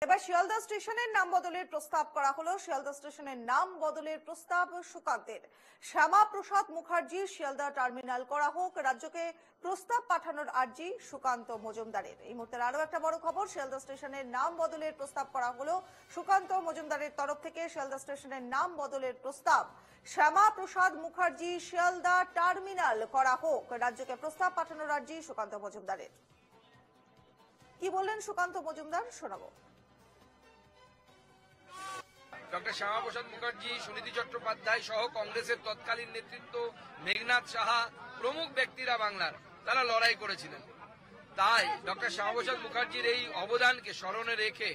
এবার শিয়ালদা স্টেশনের নাম বদলের প্রস্তাব করা হলো। শিয়ালদা স্টেশনের নাম বদলের প্রস্তাব সুকান্তের। শ্যামা প্রসাদ মুখার্জি শিয়ালদা টার্মিনাল করা হোক, রাজ্যকে প্রস্তাব পাঠানোর আর্জি সুকান্ত মজুমদারের। এই মুহূর্তে আরো একটা বড় খবর, শিয়ালদা স্টেশনের নাম বদলের প্রস্তাব করা হলো সুকান্ত মজুমদারের তরফ থেকে। শিয়ালদা স্টেশনের নাম বদলের প্রস্তাব, শ্যামা প্রসাদ মুখার্জি শিয়ালদা টার্মিনাল করা হোক, রাজ্যকে প্রস্তাব পাঠানোর আর্জি সুকান্ত মজুমদারের। কি বললেন সুকান্ত মজুমদার, শোনাবো। ডক্টর শ্যামাপ্রসাদ মুখার্জি, সুনীতি চট্টোপাধ্যায় সহ কংগ্রেসের তৎকালীন নেতৃত্ব, মেঘনাথ সাহা প্রমুখ ব্যক্তিরা বাংলার তারা লড়াই করেছিলেন। তাই ডক্টর শ্যামাপ্রসাদ মুখার্জির এই অবদানকে স্মরণে রেখে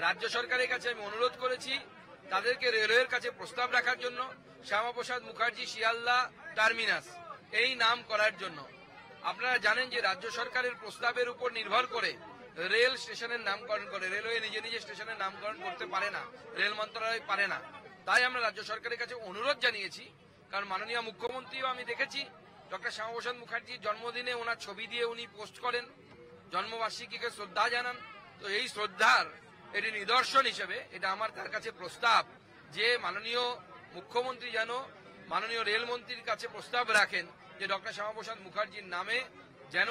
রাজ্য সরকারের কাছে আমি অনুরোধ করেছি তাদেরকে রেলওয়ের কাছে প্রস্তাব রাখার জন্য শ্যামাপ্রসাদ মুখার্জি শিয়ালদা টার্মিনাস এই নাম করার জন্য। আপনারা জানেন যে রাজ্য সরকারের প্রস্তাবের উপর নির্ভর করে রেল স্টেশনের নামকরণ করে, রেলওয়ে নিজে নিজে স্টেশনের নামকরণ করতে পারে না, রেল মন্ত্রণালয় পারে না। তাই আমরা রাজ্য সরকারের কাছে অনুরোধ জানিয়েছি, কারণ মাননীয় মুখ্যমন্ত্রীও আমি দেখেছি ডক্টর শ্যামাপ্রসাদ মুখার্জির জন্মদিনে ওনার ছবি দিয়ে উনি পোস্ট করেন, জন্মবার্ষিকীকে শ্রদ্ধা জানান। তো এই শ্রদ্ধার এটি নিদর্শন হিসেবে এটা আমার তার কাছে প্রস্তাব যে মাননীয় মুখ্যমন্ত্রী যেন মাননীয় রেলমন্ত্রীর কাছে প্রস্তাব রাখেন যে ডক্টর শ্যামাপ্রসাদ মুখার্জির নামে যেন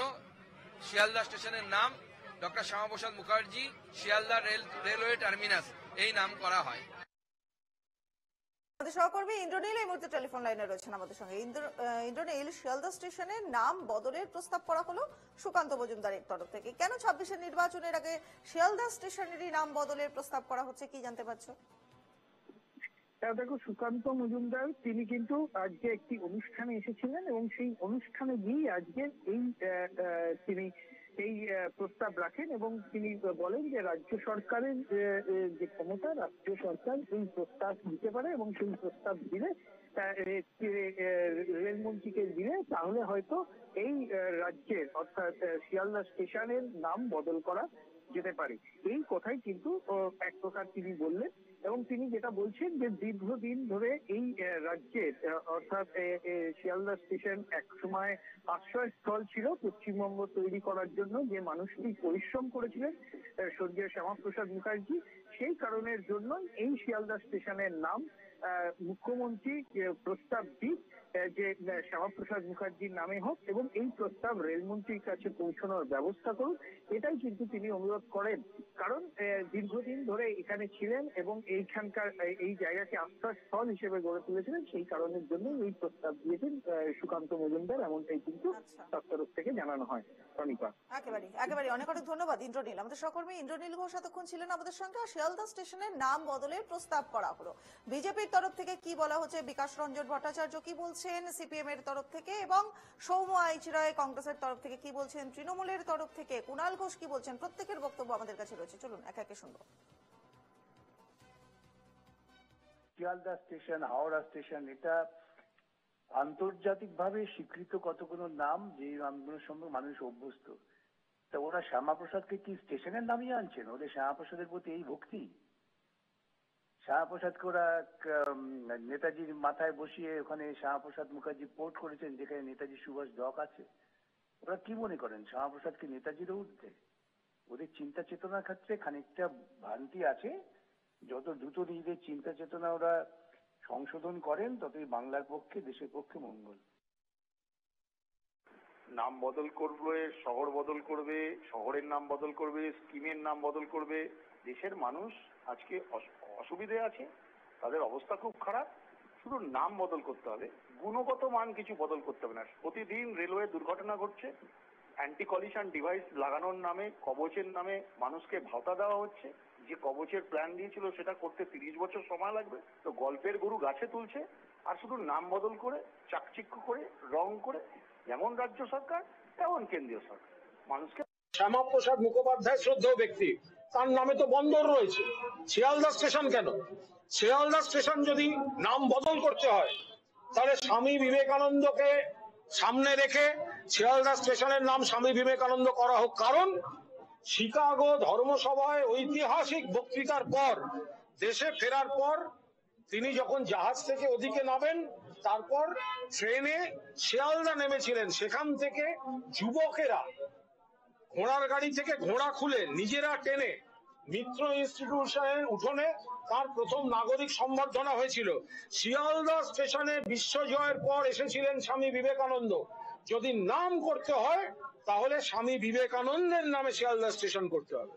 শিয়ালদা স্টেশনের নাম doctor Shyamaprasad Mukherjee Sealdah railway terminus এই নাম করা হয়। আমাদের সহকর্মী ইন্দ্রনীল এই মুহূর্তে টেলিফোন লাইনে রয়েছেন আমাদের সঙ্গে। ইন্দ্রনীল, শিয়ালদা স্টেশনের নাম বদলের প্রস্তাব করা হলো সুকান্ত মজুমদারের তরফ থেকে। কেন 26-এর নির্বাচনের আগে শিয়ালদা স্টেশনেরই নাম বদলের প্রস্তাব করা হচ্ছে, কি জানতে পারছো? দেখো, সুকান্ত মজুমদার তিনি কিন্তু আজকে একটি অনুষ্ঠানে এসেছিলেন এবং সেই অনুষ্ঠানে গিয়ে আজকে তিনি এই প্রস্তাব রাখেন এবং তিনি বলেন যে রাজ্য সরকারের যে ক্ষমতা, রাজ্য সরকার এই প্রস্তাব দিতে পারে এবং সেই প্রস্তাব দিলে রেলমন্ত্রীকে দিলে তাহলে হয়তো এই রাজ্যের অর্থাৎ শিয়ালদা স্টেশনের নাম বদল করা যেতে পারে। এই কথাই কিন্তু এক প্রকার তিনি বললেন এবং তিনি যেটা বলছেন যে দীর্ঘদিন ধরে এই রাজ্যের অর্থাৎ শিয়ালদা স্টেশন এক সময় আশ্রয়স্থল ছিল পশ্চিমবঙ্গ তৈরি করার জন্য, যে মানুষটি পরিশ্রম করেছিলেন স্বর্গীয় শ্যামাপ্রসাদ মুখার্জি, সেই কারণের জন্য এই শিয়ালদা স্টেশনের নাম মুখ্যমন্ত্রী প্রস্তাব দিক যে শ্যামাপ্রসাদ মুখার্জির নামে হোক এবং এই প্রস্তাব রেলমন্ত্রীর কাছে পৌঁছানোর ব্যবস্থা করুন, এটাই কিন্তু তিনি অনুরোধ করেন। কারণ দীর্ঘদিন ধরে এখানে ছিলেন এবং এইখানকার এই জায়গাকে আশ্রয়স্থল হিসেবে গড়ে তুলেছিলেন, সেই কারণের জন্য এই প্রস্তাব দিয়েছেন সুকান্ত মজুমদার, এমনটাই কিন্তু তার তরফ থেকে জানানো হয়। রনিপা, একেবারে অনেক অনেক ধন্যবাদ ইন্দ্রনীল। আমাদের সহকর্মী ইন্দ্রনীল ঘোষ এতক্ষণ ছিলেন আমাদের সঙ্গে। শিয়ালদা স্টেশনের নাম বদলের প্রস্তাব করা হলো। বিজেপির তরফ থেকে কি বলা হচ্ছে, বিকাশ রঞ্জন ভট্টাচার্য কি বলছেন সিপিএম এর তরফ থেকে, এবং সৌম্য আইচিরায় কংগ্রেসের তরফ থেকে কি বলছেন, তৃণমূলের তরফ থেকে কুণাল ঘোষ কি বলছেন, প্রত্যেকের বক্তব্য আমাদের কাছে রয়েছে। চলুন একে একে শুনবো। শিয়ালদা স্টেশন, হাওড়া স্টেশন, এটা আন্তর্জাতিকভাবে স্বীকৃত কতগুলো নাম, যে নামগুলোর সঙ্গে মানুষ অভ্যস্ত। তা ওরা শ্যামাপ্রসাদকে কি স্টেশনের নামই আনছেন? ওদের শ্যামাপ্রসাদের প্রতি এই ভক্তি? শ্যামাপ্রসাদকে ওরা নেতাজির মাথায় বসিয়ে ওখানে শ্যামাপ্রসাদ মুখার্জি পোর্ট করেছেন, যেখানে নেতাজি সুভাষ ডক আছে। ওরা কি মনে করেন শ্যামাপ্রসাদকে নেতাজিরও উঠতে? ওদের চিন্তা চেতনার ক্ষেত্রে খানিকটা ভ্রান্তি আছে। যত দ্রুত নিজেদের চিন্তা চেতনা ওরা সংশোধন করেন, ততই বাংলার পক্ষে, দেশের পক্ষে মঙ্গল। নাম বদল করবে, শহর বদল করবে, শহরের নাম বদল করবে, স্কিমের নাম বদল করবে। দেশের মানুষ আজকে অসুবিধে আছে, তাদের অবস্থা খুব খারাপ। শুধু নাম বদল করতে হবে, গুণগত মান কিছু বদল করতে হবে না। প্রতিদিন রেলওয়ে দুর্ঘটনা ঘটছে, অ্যান্টি কলিশন ডিভাইস লাগানোর নামে, কবচের নামে মানুষকে ভাতা দেওয়া হচ্ছে। যে কবচের প্ল্যান দিয়েছিল সেটা করতে 30 বছর সময় লাগবে। তো গল্পের গরু গাছে তুলছে আর শুধু নাম বদল করে, চাকচিক্য করে, রং করে, যেমন রাজ্য সরকার তেমন কেন্দ্রীয় সরকার মানুষকে। শ্যামাপ্রসাদ মুখোপাধ্যায় শ্রদ্ধেয় ব্যক্তি, তার নামে তো বন্দর রয়েছে, শিয়ালদা স্টেশন কেন? শিয়ালদা স্টেশন যদি নাম বদল করতে হয় তাহলে স্বামী বিবেকানন্দকে সামনে রেখে শিয়ালদা স্টেশনের নাম স্বামী বিবেকানন্দ করা হোক। কারণ শিকাগো ধর্মসভায় ঐতিহাসিক বক্তৃতার পর দেশে ফেরার পর তিনি যখন জাহাজ থেকে ওদিকে নামেন, তারপর ট্রেনে শিয়ালদা নেমেছিলেন। সেখান থেকে যুবকেরা ঘোড়ার গাড়ি থেকে ঘোড়া খুলে নিজেরা টেনে মিত্র ইনস্টিটিউশনের উঠোনে তার প্রথম নাগরিক সম্বর্ধনা হয়েছিল। শিয়ালদা স্টেশনে বিশ্বজয়ের পর এসেছিলেন স্বামী বিবেকানন্দ। যদি নাম করতে হয় তাহলে স্বামী বিবেকানন্দের নামে শিয়ালদা স্টেশন করতে হবে।